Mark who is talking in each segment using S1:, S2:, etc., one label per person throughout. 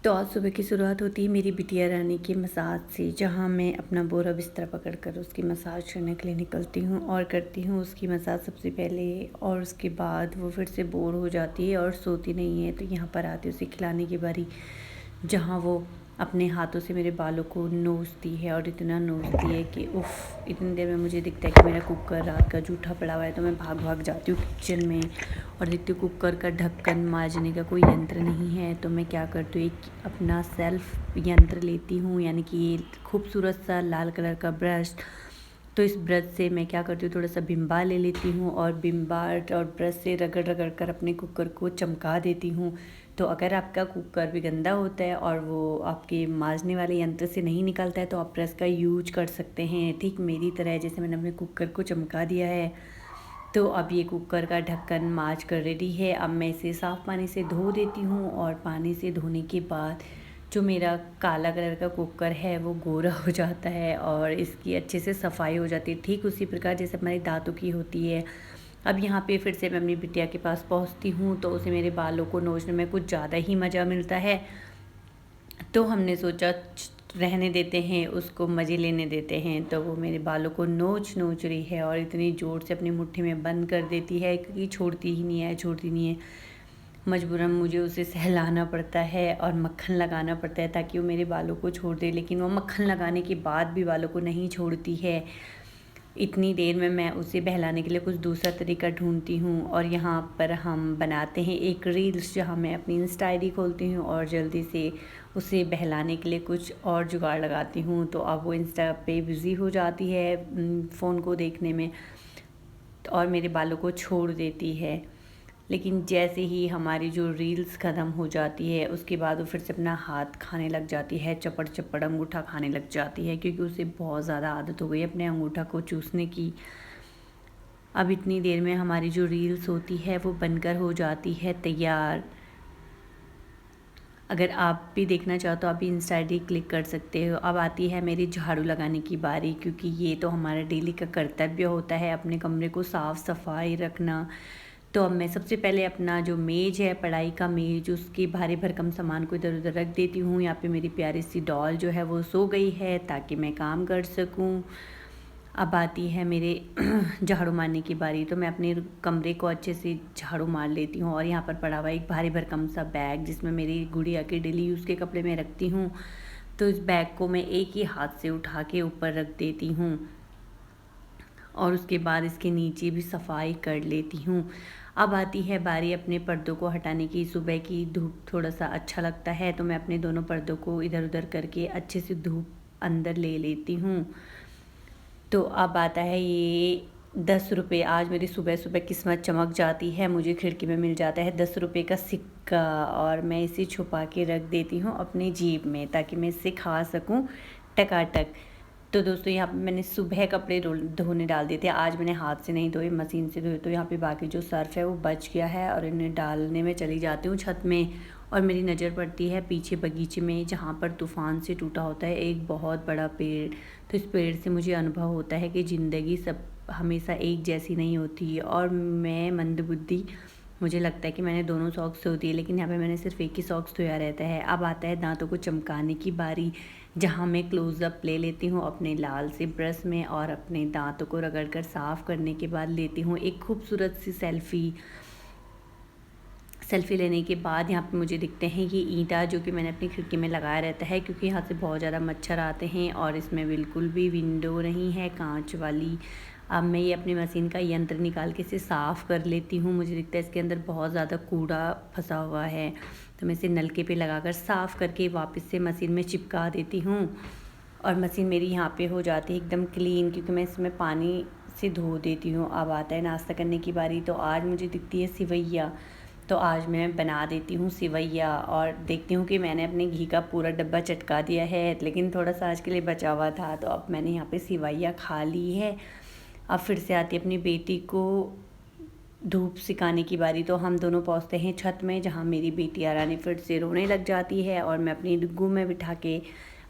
S1: तो आज सुबह की शुरुआत होती है मेरी बिटिया रानी की मसाज से, जहाँ मैं अपना बोरा बिस्तर पकड़कर उसकी मसाज करने के लिए निकलती हूँ और करती हूँ उसकी मसाज सबसे पहले। और उसके बाद वो फिर से बोर हो जाती है और सोती नहीं है, तो यहाँ पर आती है उसे खिलाने की बारी, जहाँ वो अपने हाथों से मेरे बालों को नोचती है और इतना नोचती है कि उफ़। इतनी देर में मुझे दिखता है कि मेरा कुकर रात का जूठा पड़ा हुआ है, तो मैं भाग भाग जाती हूँ किचन में और देखती हूँ कुकर का ढक्कन मांजने का कोई यंत्र नहीं है। तो मैं क्या करती हूँ, एक अपना सेल्फ यंत्र लेती हूँ, यानी कि ये खूबसूरत सा लाल कलर का ब्रश। तो इस ब्रश से मैं क्या करती हूँ, थोड़ा सा बिम बार ले लेती हूँ और बिम बार और ब्रश से रगड़ रगड़ कर अपने कुकर को चमका देती हूँ। तो अगर आपका कुकर भी गंदा होता है और वो आपके मांजने वाले यंत्र से नहीं निकलता है, तो आप ब्रश का यूज कर सकते हैं, ठीक मेरी तरह। जैसे मैंने अपने कुकर को चमका दिया है, तो अब ये कुकर का ढक्कन मांज कर रेडी है। अब मैं इसे साफ़ पानी से धो देती हूँ और पानी से धोने के बाद जो मेरा काला कलर का कुकर है वो गोरा हो जाता है और इसकी अच्छे से सफाई हो जाती है, ठीक उसी प्रकार जैसे हमारे दांतों की होती है। अब यहाँ पे फिर से मैं अपनी बिटिया के पास पहुँचती हूँ, तो उसे मेरे बालों को नोचने में कुछ ज़्यादा ही मज़ा मिलता है। तो हमने सोचा रहने देते हैं, उसको मज़े लेने देते हैं। तो वो मेरे बालों को नोच नोच रही है और इतनी ज़ोर से अपनी मुट्ठी में बंद कर देती है कि छोड़ती ही नहीं है, छोड़ती नहीं है। मजबूरन मुझे उसे सहलाना पड़ता है और मक्खन लगाना पड़ता है ताकि वो मेरे बालों को छोड़ दे, लेकिन वो मक्खन लगाने के बाद भी बालों को नहीं छोड़ती है। इतनी देर में मैं उसे बहलाने के लिए कुछ दूसरा तरीका ढूंढती हूँ और यहाँ पर हम बनाते हैं एक रील्स, जहाँ मैं अपनी इंस्टा आईडी खोलती हूँ और जल्दी से उसे बहलाने के लिए कुछ और जुगाड़ लगाती हूँ। तो अब वो इंस्टा पे बिज़ी हो जाती है फ़ोन को देखने में और मेरे बालों को छोड़ देती है। लेकिन जैसे ही हमारी जो रील्स ख़त्म हो जाती है, उसके बाद वो फिर से अपना हाथ खाने लग जाती है, चपड़ चपड़ अंगूठा खाने लग जाती है, क्योंकि उसे बहुत ज़्यादा आदत हो गई है अपने अंगूठा को चूसने की। अब इतनी देर में हमारी जो रील्स होती है वो बनकर हो जाती है तैयार। अगर आप भी देखना चाहो तो आप भी इंस्टा आईडी क्लिक कर सकते हो। अब आती है मेरी झाड़ू लगाने की बारी, क्योंकि ये तो हमारा डेली का कर्तव्य होता है अपने कमरे को साफ़ सफाई रखना। तो अब मैं सबसे पहले अपना जो मेज़ है, पढ़ाई का मेज़, उसके भारी भरकम सामान को इधर उधर रख देती हूँ। यहाँ पे मेरी प्यारी सी डॉल जो है वो सो गई है ताकि मैं काम कर सकूँ। अब आती है मेरे झाड़ू मारने की बारी, तो मैं अपने कमरे को अच्छे से झाड़ू मार लेती हूँ और यहाँ पर पड़ा हुआ एक भारी भरकम सा बैग, जिसमें मेरी गुड़िया के डेली यूज़ के कपड़े मैं रखती हूँ। तो इस बैग को मैं एक ही हाथ से उठा के ऊपर रख देती हूँ और उसके बाद इसके नीचे भी सफाई कर लेती हूँ। अब आती है बारी अपने पर्दों को हटाने की। सुबह की धूप थोड़ा सा अच्छा लगता है, तो मैं अपने दोनों पर्दों को इधर उधर करके अच्छे से धूप अंदर ले लेती हूँ। तो अब आता है ये 10 रुपये। आज मेरी सुबह सुबह किस्मत चमक जाती है, मुझे खिड़की में मिल जाता है 10 रुपये का सिक्का और मैं इसे छुपा के रख देती हूँ अपनी जेब में ताकि मैं इसे खा सकूँ टकाटक। तो दोस्तों, यहाँ पे मैंने सुबह कपड़े धोने डाल दिए थे। आज मैंने हाथ से नहीं धोए, मशीन से धोए। तो यहाँ पे बाकी जो सर्फ है वो बच गया है और इन्हें डालने में चली जाती हूँ छत में। और मेरी नज़र पड़ती है पीछे बगीचे में, जहाँ पर तूफ़ान से टूटा होता है एक बहुत बड़ा पेड़। तो इस पेड़ से मुझे अनुभव होता है कि ज़िंदगी सब हमेशा एक जैसी नहीं होती और मैं मंदबुद्धि, मुझे लगता है कि मैंने दोनों सॉक्स धो दिए, लेकिन यहाँ पे मैंने सिर्फ एक ही सॉक्स धोया रहता है। अब आता है दांतों को चमकाने की बारी, जहाँ मैं क्लोज़अप ले लेती हूँ अपने लाल से ब्रश में और अपने दांतों को रगड़ कर साफ़ करने के बाद लेती हूँ एक खूबसूरत सी सेल्फ़ी लेने के बाद यहाँ पे मुझे दिखते हैं ये ईंटा, जो कि मैंने अपनी खिड़की में लगाया रहता है, क्योंकि यहाँ से बहुत ज़्यादा मच्छर आते हैं और इसमें बिल्कुल भी विंडो नहीं है कांच वाली। अब मैं ये अपनी मशीन का यंत्र निकाल के इसे साफ़ कर लेती हूँ। मुझे दिखता है इसके अंदर बहुत ज़्यादा कूड़ा फंसा हुआ है, तो मैं इसे नलके पे लगाकर साफ़ करके वापस से मशीन में चिपका देती हूँ और मशीन मेरी यहाँ पे हो जाती है एकदम क्लीन, क्योंकि मैं इसमें पानी से धो देती हूँ। अब आता है नाश्ता करने की बारी, तो आज मुझे दिखती है सिवैया। तो आज मैं बना देती हूँ सिवैया और देखती हूँ कि मैंने अपने घी का पूरा डब्बा चटका दिया है, लेकिन थोड़ा सा आज के लिए बचा हुआ था, तो अब मैंने यहाँ पे सिवैया खा ली है। अब फिर से आती है अपनी बेटी को धूप सिखाने की बारी, तो हम दोनों पहुँचते हैं छत में, जहाँ मेरी बेटी आरानी फिर से रोने लग जाती है और मैं अपनी डिग्गू में बिठा के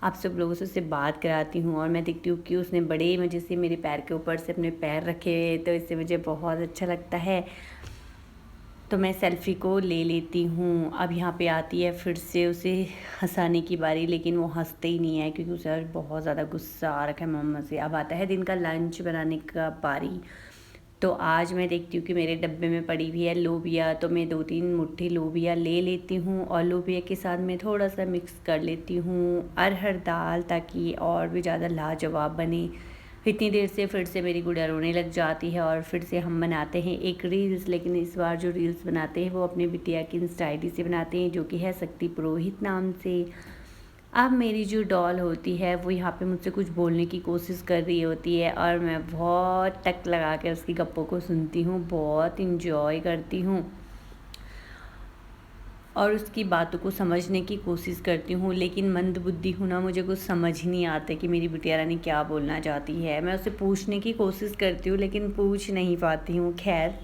S1: आप सब लोगों से उससे बात कराती हूँ और मैं देखती हूँ कि उसने बड़े मज़े से मेरे पैर के ऊपर से अपने पैर रखे, तो इससे मुझे बहुत अच्छा लगता है। तो मैं सेल्फ़ी को ले लेती हूँ। अब यहाँ पे आती है फिर से उसे हँसाने की बारी, लेकिन वो हँसते ही नहीं है क्योंकि उसे आज बहुत ज़्यादा गुस्सा आ रखा है मम्मा से। अब आता है दिन का लंच बनाने का बारी। तो आज मैं देखती हूँ कि मेरे डब्बे में पड़ी हुई है लोबिया, तो मैं 2-3 मुट्ठी लोबिया ले लेती हूँ और लोबिया के साथ मैं थोड़ा सा मिक्स कर लेती हूँ अरहर दाल, ताकि और भी ज़्यादा लाजवाब बने। इतनी देर से फिर से मेरी गुड़िया रोने लग जाती है और फिर से हम बनाते हैं एक रील्स, लेकिन इस बार जो रील्स बनाते हैं वो अपनी बिटिया की इंस्टा आईडी से बनाते हैं, जो कि है शक्ति पुरोहित नाम से। अब मेरी जो डॉल होती है वो यहाँ पे मुझसे कुछ बोलने की कोशिश कर रही होती है और मैं बहुत टक लगा कर उसकी गप्पों को सुनती हूँ, बहुत इंजॉय करती हूँ और उसकी बातों को समझने की कोशिश करती हूँ। लेकिन मंदबुद्धि हूँ ना, मुझे कुछ समझ ही नहीं आता कि मेरी बिटिया रानी क्या बोलना चाहती है। मैं उससे पूछने की कोशिश करती हूँ लेकिन पूछ नहीं पाती हूँ। खैर,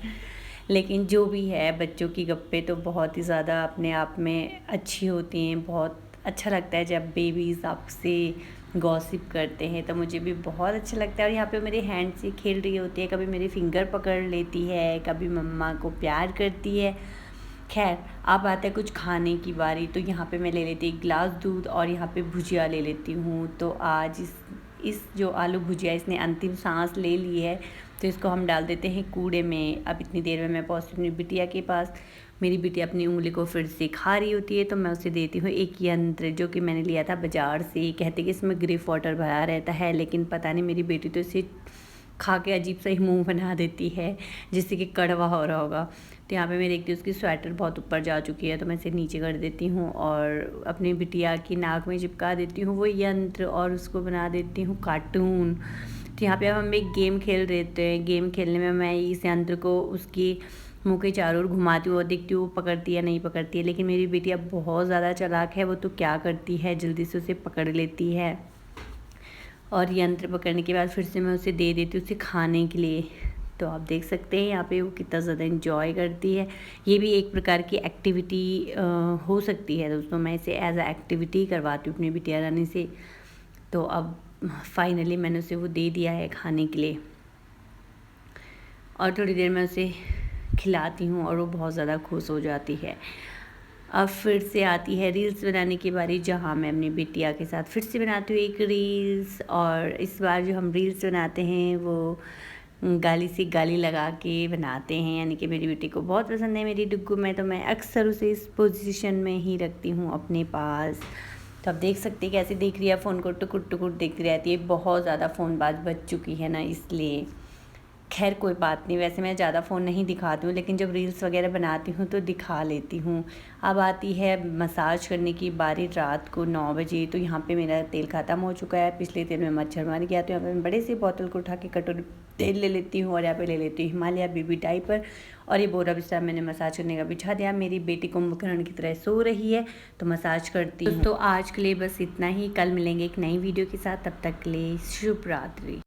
S1: लेकिन जो भी है, बच्चों की गप्पे तो बहुत ही ज़्यादा अपने आप में अच्छी होती हैं। बहुत अच्छा लगता है जब बेबीज़ आपसे गॉसिप करते हैं, तो मुझे भी बहुत अच्छा लगता है। और यहाँ पे मेरे हैंड से खेल रही होती है, कभी मेरे फिंगर पकड़ लेती है, कभी मम्मा को प्यार करती है। खैर, अब आता है कुछ खाने की बारी। तो यहाँ पे मैं ले लेती एक गिलास दूध और यहाँ पे भुजिया ले लेती हूँ। तो आज इस जो आलू भुजिया, इसने अंतिम सांस ले ली है, तो इसको हम डाल देते हैं कूड़े में। अब इतनी देर में मैं पहुँचती हूँ अपनी बिटिया के पास। मेरी बिटिया अपनी उंगली को फिर से खा रही होती है, तो मैं उसे देती हूँ एक यंत्र जो कि मैंने लिया था बाज़ार से। कहते कि इसमें ग्रेप वाटर भरा रहता है, लेकिन पता नहीं मेरी बेटी तो इसे खा के अजीब सा ही मुंह बना देती है, जिससे कि कड़वा हो रहा होगा। तो यहाँ पे मैं देखती हूँ उसकी स्वेटर बहुत ऊपर जा चुकी है, तो मैं इसे नीचे कर देती हूँ और अपनी बिटिया की नाक में चिपका देती हूँ वो यंत्र और उसको बना देती हूँ कार्टून। तो यहाँ पे अब हम एक गेम खेल रहे थे। गेम खेलने में मैं इस यंत्र को उसकी मुँह के चारों ओर घुमाती हूँ और देखती हूँ वो पकड़ती है नहीं पकड़ती है। लेकिन मेरी बिटिया बहुत ज़्यादा चालाक है, वो तो क्या करती है, जल्दी से उसे पकड़ लेती है और यंत्र पकड़ने के बाद फिर से मैं उसे दे देती हूँ उसे खाने के लिए। तो आप देख सकते हैं यहाँ पे वो कितना ज़्यादा इन्जॉय करती है। ये भी एक प्रकार की एक्टिविटी हो सकती है दोस्तों। मैं इसे एज अ एक्टिविटी करवाती हूँ अपनी बिटिया रानी से। तो अब फाइनली मैंने उसे वो दे दिया है खाने के लिए और थोड़ी देर में उसे खिलाती हूँ और वो बहुत ज़्यादा खुश हो जाती है। अब फिर से आती है रील्स बनाने की बारी, जहाँ मैं अपनी बिटिया के साथ फिर से बनाती हूँ एक रील्स। और इस बार जो हम रील्स बनाते हैं वो गाली से गाली लगा के बनाते हैं, यानी कि मेरी बेटी को बहुत पसंद है मेरी डुग्गू में, तो मैं अक्सर उसे इस पोजीशन में ही रखती हूँ अपने पास। तो आप देख सकते हैं कैसे देख रही है फ़ोन को, टुकुर टुकुर देखती रहती है। बहुत ज़्यादा फ़ोनबाज बच चुकी है ना, इसलिए। खैर कोई बात नहीं, वैसे मैं ज़्यादा फ़ोन नहीं दिखाती हूँ, लेकिन जब रील्स वगैरह बनाती हूँ तो दिखा लेती हूँ। अब आती है मसाज करने की बारी रात को 9 बजे। तो यहाँ पे मेरा तेल ख़त्म हो चुका है, पिछले तेल में मच्छर मर गया। तो यहाँ पे मैं बड़े से बोतल को उठा के कटोरी तेल ले लेती हूँ और यहाँ पे ले लेती हूँ हिमालय बेबी डाइपर। और ये बोरा बिस्तर मैंने मसाज करने का बिछा दिया। मेरी बेटी कुंभकर्ण की तरह सो रही है, तो मसाज करती हूँ। तो आज के लिए बस इतना ही, कल मिलेंगे एक नई वीडियो के साथ। तब तक के लिए शुभ रात्रि।